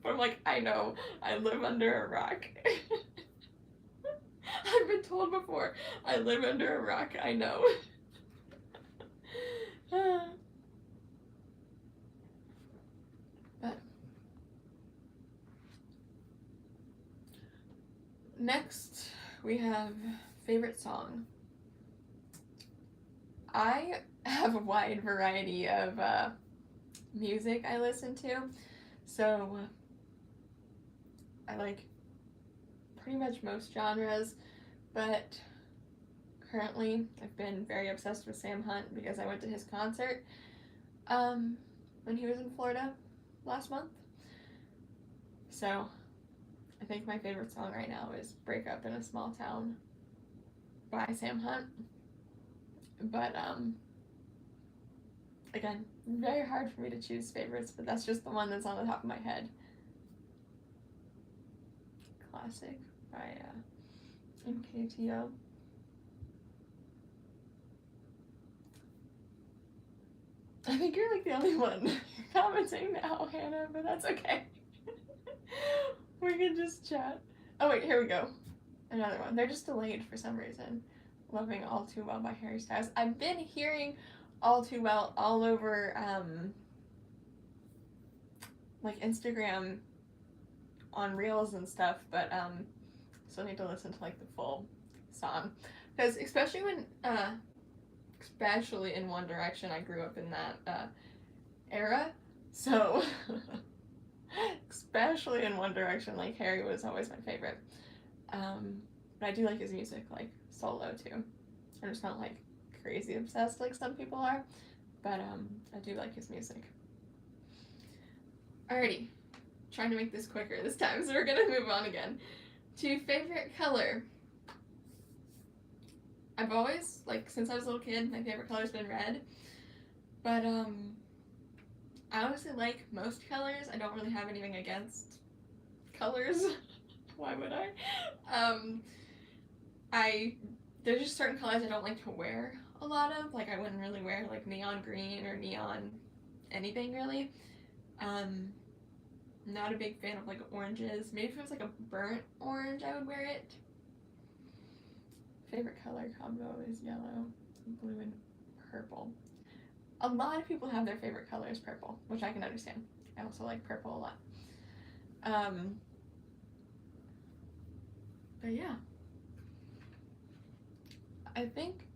But I'm like, I know, I live under a rock. I've been told before, I live under a rock, I know. But next we have favorite song. I have a wide variety of music I listen to, so I like pretty much most genres, but currently I've been very obsessed with Sam Hunt because I went to his concert when he was in Florida last month. So I think my favorite song right now is Break Up in a Small Town by Sam Hunt. But again, very hard for me to choose favorites, but that's just the one that's on the top of my head. Classic by MKTO. I think you're like the only one commenting now, Hannah, but that's okay. We can just chat. Oh wait, here we go. Another one. They're just delayed for some reason. Loving All Too Well by Harry Styles. I've been hearing All Too Well all over like Instagram on Reels and stuff, but still need to listen to like the full song. Because especially in One Direction, I grew up in that era, so especially in One Direction, like Harry was always my favorite. But I do like his music, like solo too. I'm just not like crazy obsessed like some people are, but I do like his music. Alrighty, trying to make this quicker this time, so we're gonna move on again to favorite color. I've always, like, since I was a little kid, my favorite color's been red, but I honestly like most colors. I don't really have anything against colors. Why would I? There's just certain colors I don't like to wear a lot of. Like, I wouldn't really wear like neon green or neon anything really. Not a big fan of like oranges. Maybe if it was like a burnt orange, I would wear it. Favorite color combo is yellow, blue, and purple. A lot of people have their favorite color is purple, which I can understand. I also like purple a lot. But yeah. I think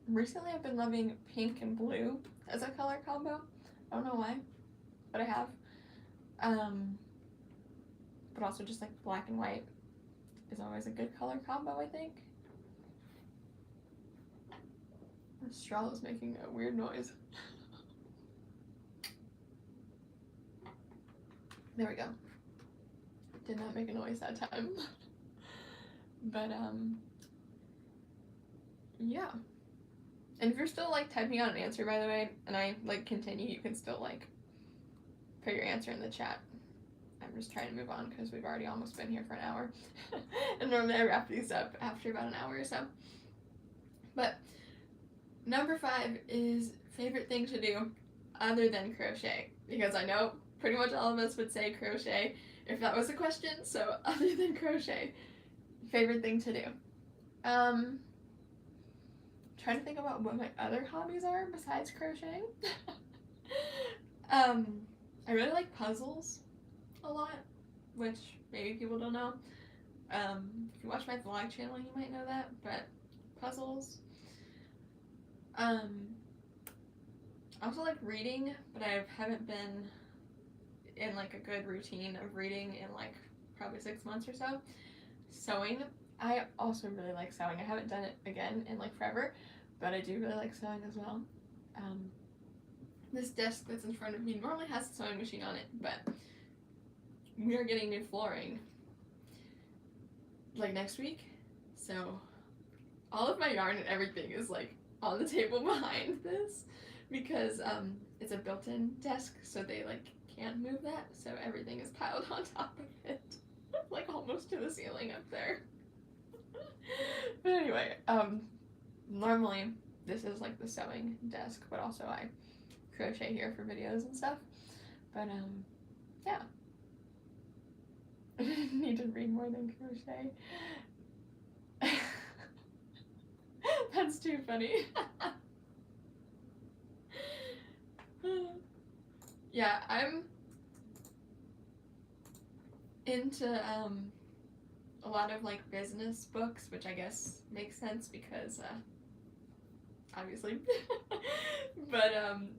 recently I've been loving pink and blue as a color combo. I don't know why, but I have. But also just like black and white is always a good color combo, I think. The straw is making a weird noise. There we go. Did not make a noise that time. But yeah. And if you're still like typing out an answer, by the way, and I like continue, you can still like put your answer in the chat. I'm just trying to move on because we've already almost been here for an hour. And normally I wrap these up after about an hour or so. But number 5 is favorite thing to do other than crochet. Because I know pretty much all of us would say crochet if that was a question. So other than crochet, favorite thing to do. Trying to think about what my other hobbies are besides crocheting. I really like puzzles a lot, which maybe people don't know. If you watch my vlog channel, you might know that, but puzzles. I also like reading, but I haven't been in like a good routine of reading in like probably 6 months or so. Sewing. I also really like sewing. I haven't done it again in like forever, but I do really like sewing as well. This desk that's in front of me normally has a sewing machine on it, but we are getting new flooring like next week, so all of my yarn and everything is like on the table behind this because it's a built-in desk, so they like can't move that, so everything is piled on top of it like almost to the ceiling up there. But anyway, normally this is like the sewing desk, but also I crochet here for videos and stuff. But yeah. Need to read more than crochet. That's too funny. Yeah, I'm into a lot of like business books, which I guess makes sense because obviously. But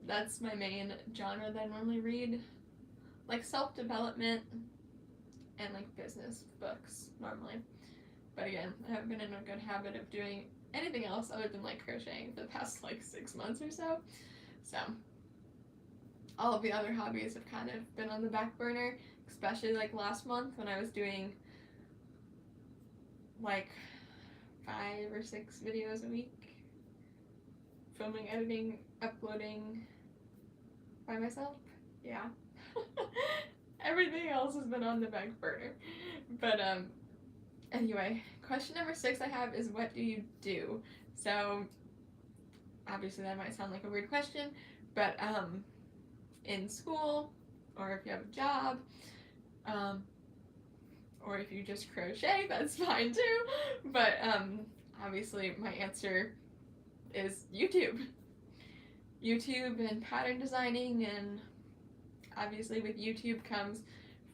that's my main genre that I normally read, like self-development and like business books normally. But again, I haven't been in a good habit of doing anything else other than like crocheting for the past like 6 months or so. So all of the other hobbies have kind of been on the back burner, especially like last month when I was doing like 5 or 6 videos a week, filming, editing, uploading by myself. Yeah. Everything else has been on the back burner. But anyway, question number 6 I have is, what do you do? So obviously that might sound like a weird question, but in school, or if you have a job, or if you just crochet, that's fine too. But obviously my answer is YouTube. YouTube and pattern designing, and obviously with YouTube comes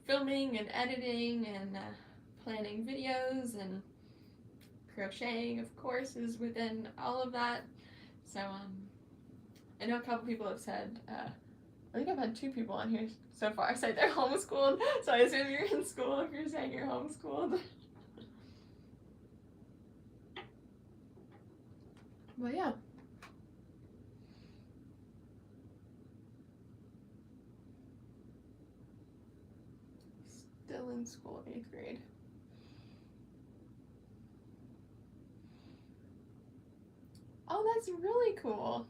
filming and editing and planning videos, and crocheting of course is within all of that. So I know a couple people have said, I think I've had 2 people on here so far say they're homeschooled, so I assume you're in school if you're saying you're homeschooled. But yeah. Still in school, 8th grade. Oh, that's really cool.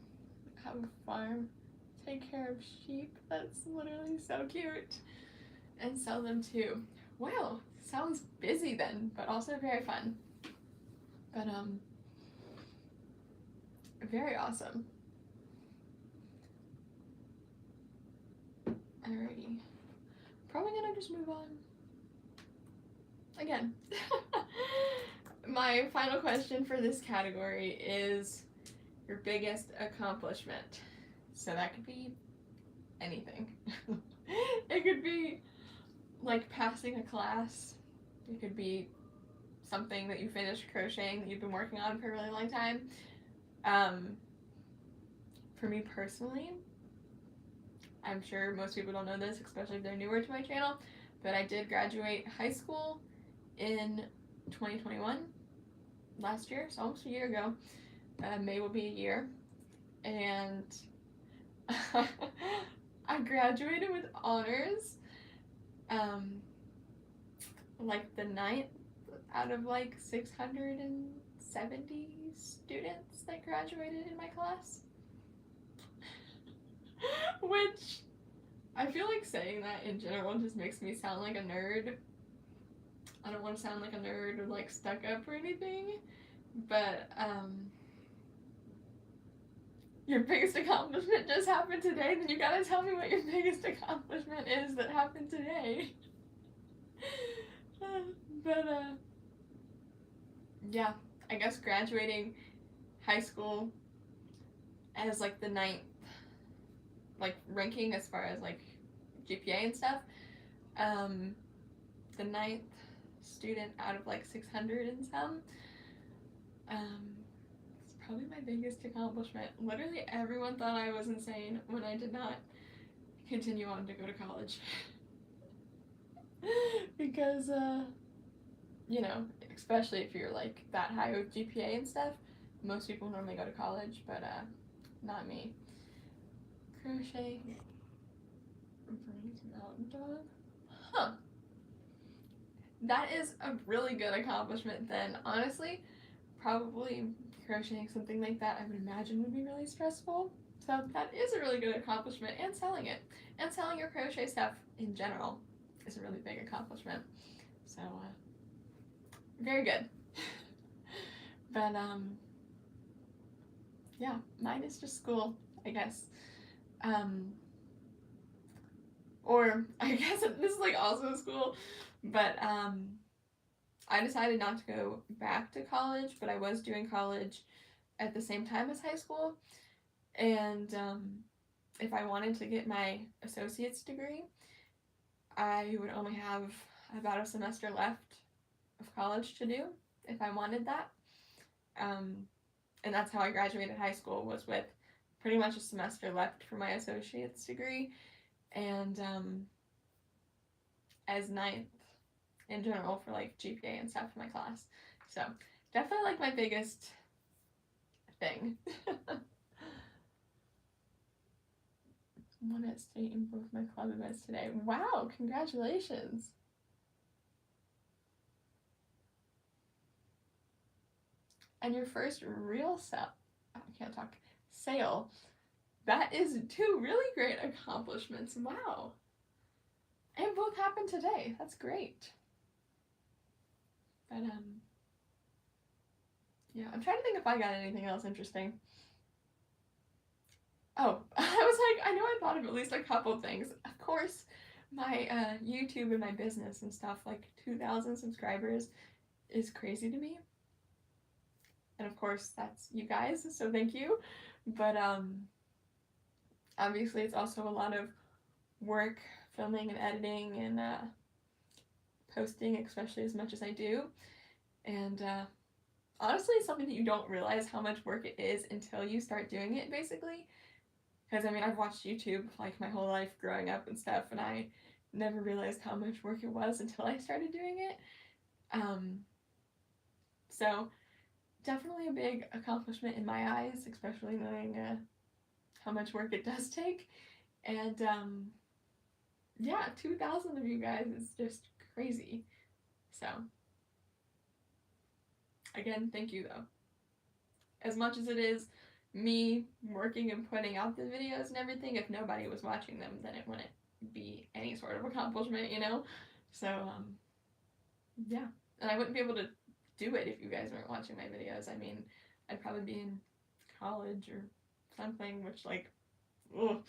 Have a farm, take care of sheep. That's literally so cute. And sell them too. Wow, sounds busy then, but also very fun. But very awesome. Alrighty. Probably gonna just move on. Again. My final question for this category is your biggest accomplishment. So that could be anything. It could be like passing a class. It could be something that you finished crocheting that you've been working on for a really long time. For me personally, I'm sure most people don't know this, especially if they're newer to my channel, but I did graduate high school in 2021, last year, so almost a year ago. May will be a year, and I graduated with honors, like the 9th out of like 670 students that graduated in my class. Which I feel like saying that in general just makes me sound like a nerd. I don't want to sound like a nerd or like stuck up or anything, but your biggest accomplishment just happened today, then you gotta tell me what your biggest accomplishment is that happened today. But yeah, I guess graduating high school as like the 9th like ranking as far as like GPA and stuff, the 9th student out of like 600 and some, it's probably my biggest accomplishment. Literally everyone thought I was insane when I did not continue on to go to college. Because you know, especially if you're like that high with GPA and stuff, most people normally go to college, but not me. Crochet brings mountain dog. Huh. That is a really good accomplishment then. Honestly, probably crocheting something like that I would imagine would be really stressful. So that is a really good accomplishment, and selling it. And selling your crochet stuff in general is a really big accomplishment. So very good. But yeah, mine is just school, I guess. Or I guess this is like also school, but I decided not to go back to college, but I was doing college at the same time as high school, and if I wanted to get my associate's degree, I would only have about a semester left of college to do if I wanted that. And that's how I graduated high school, was with pretty much a semester left for my associate's degree, and as ninth in general for like GPA and stuff in my class. So definitely like my biggest thing. Won at state in both my club events today. Wow, congratulations. And your first real sale. That is 2 really great accomplishments. Wow. And both happened today. That's great. But yeah, I'm trying to think if I got anything else interesting. Oh, I was like, I know I thought of at least a couple things. Of course, my YouTube and my business and stuff, like 2,000 subscribers is crazy to me. And of course, that's you guys, so thank you. But obviously, it's also a lot of work, filming and editing and posting, especially as much as I do. And honestly, it's something that you don't realize how much work it is until you start doing it, basically. Because, I mean, I've watched YouTube, like, my whole life growing up and stuff, and I never realized how much work it was until I started doing it. So, definitely a big accomplishment in my eyes, especially knowing how much work it does take. And, yeah, 2,000 of you guys is just crazy. So, again, thank you, though. As much as it is me working and putting out the videos and everything, if nobody was watching them, then it wouldn't be any sort of accomplishment, you know? So, yeah. And I wouldn't be able to do it if you guys weren't watching my videos. I mean, I'd probably be in college or something, which, like, ugh,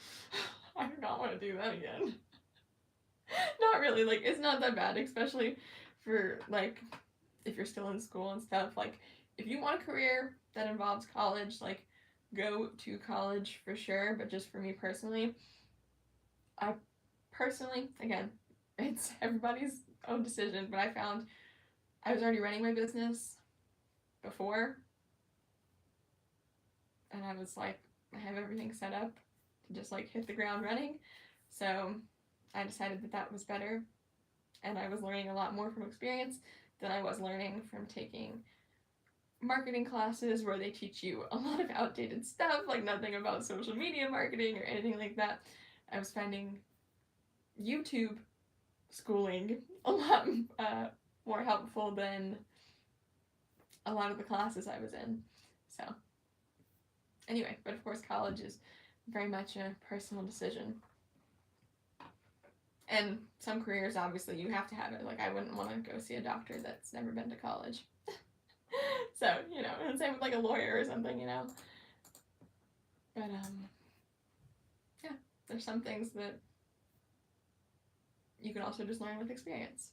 I do not want to do that again. Not really, like, it's not that bad, especially for, like, if you're still in school and stuff. Like, if you want a career that involves college, like, go to college for sure. But just for me personally, again, it's everybody's own decision, but I found I was already running my business before, and I was like, I have everything set up to just like hit the ground running. So I decided that that was better, and I was learning a lot more from experience than I was learning from taking marketing classes where they teach you a lot of outdated stuff, like nothing about social media marketing or anything like that. I was finding YouTube schooling a lot more helpful than a lot of the classes I was in. So, anyway, but of course, college is very much a personal decision. And some careers, obviously, you have to have it. Like, I wouldn't want to go see a doctor that's never been to college. So, you know, and same with like a lawyer or something, you know. But, yeah, there's some things that you can also just learn with experience.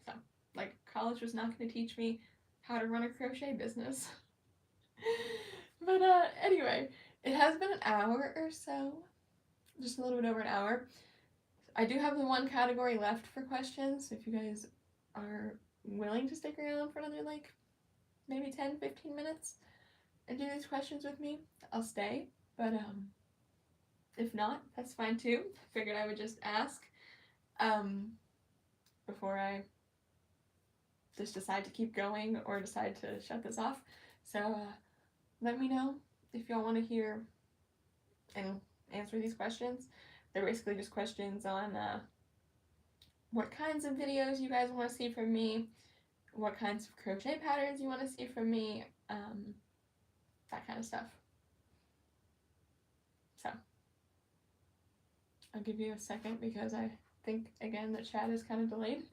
So, like, college was not going to teach me how to run a crochet business. But, anyway, it has been an hour or so, just a little bit over an hour. I do have the one category left for questions, so if you guys are willing to stick around for another, like, maybe 10-15 minutes and do these questions with me, I'll stay. But if not, that's fine too. Figured I would just ask before I just decide to keep going or decide to shut this off. So let me know if y'all want to hear and answer these questions. They're basically just questions on what kinds of videos you guys want to see from me, what kinds of crochet patterns you want to see from me, that kind of stuff. So, I'll give you a second because I think, again, the chat is kind of delayed.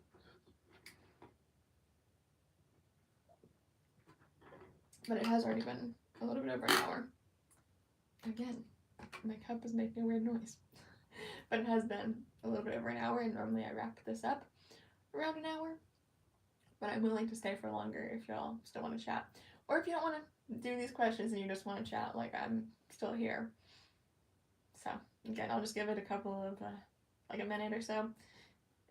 But it has already been a little bit over an hour. Again, my cup is making a weird noise. But it has been a little bit over an hour, and normally I wrap this up around an hour. But I'm willing to stay for longer if y'all still want to chat. Or if you don't want to do these questions and you just want to chat, like, I'm still here. So, again, I'll just give it a couple of, like a minute or so.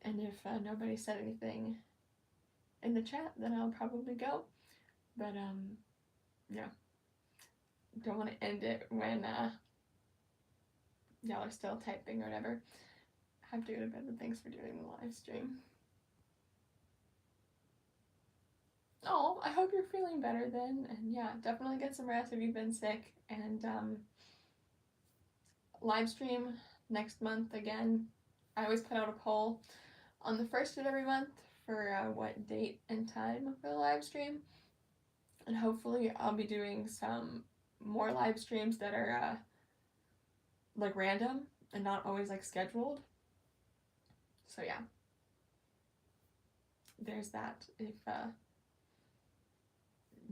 And if nobody said anything, in the chat, then I'll probably go. But yeah, don't want to end it when y'all are still typing or whatever. I have to go to bed, but thanks for doing the live stream. Oh, I hope you're feeling better then, and yeah, definitely get some rest if you've been sick, and live stream next month again. I always put out a poll on the first of every month for what date and time for the live stream, and hopefully I'll be doing some more live streams that are like random and not always like scheduled. So yeah, there's that. If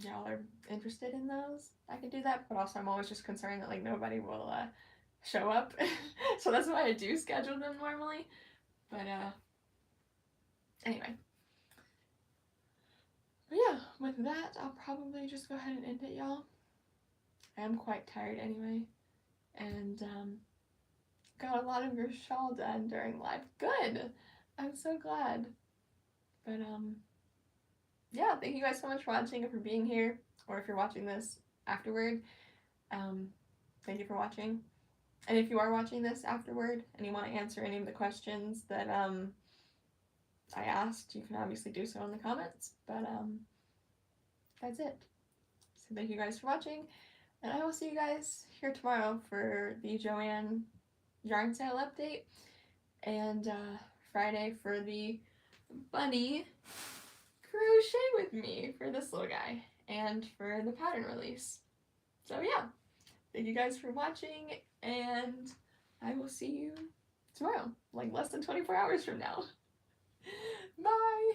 y'all are interested in those, I could do that, but also I'm always just concerned that like nobody will show up. So that's why I do schedule them normally. But anyway. But yeah, with that, I'll probably just go ahead and end it, y'all. I am quite tired anyway, and got a lot of your shawl done during live. Good! I'm so glad. But yeah, thank you guys so much for watching and for being here, or if you're watching this afterward, thank you for watching. And if you are watching this afterward and you want to answer any of the questions that I asked, you can obviously do so in the comments. But that's it. So thank you guys for watching, and I will see you guys here tomorrow for the Joanne yarn sale update, and Friday for the bunny crochet with me for this little guy, and for the pattern release. So yeah, thank you guys for watching, and I will see you tomorrow, like less than 24 hours from now. Bye!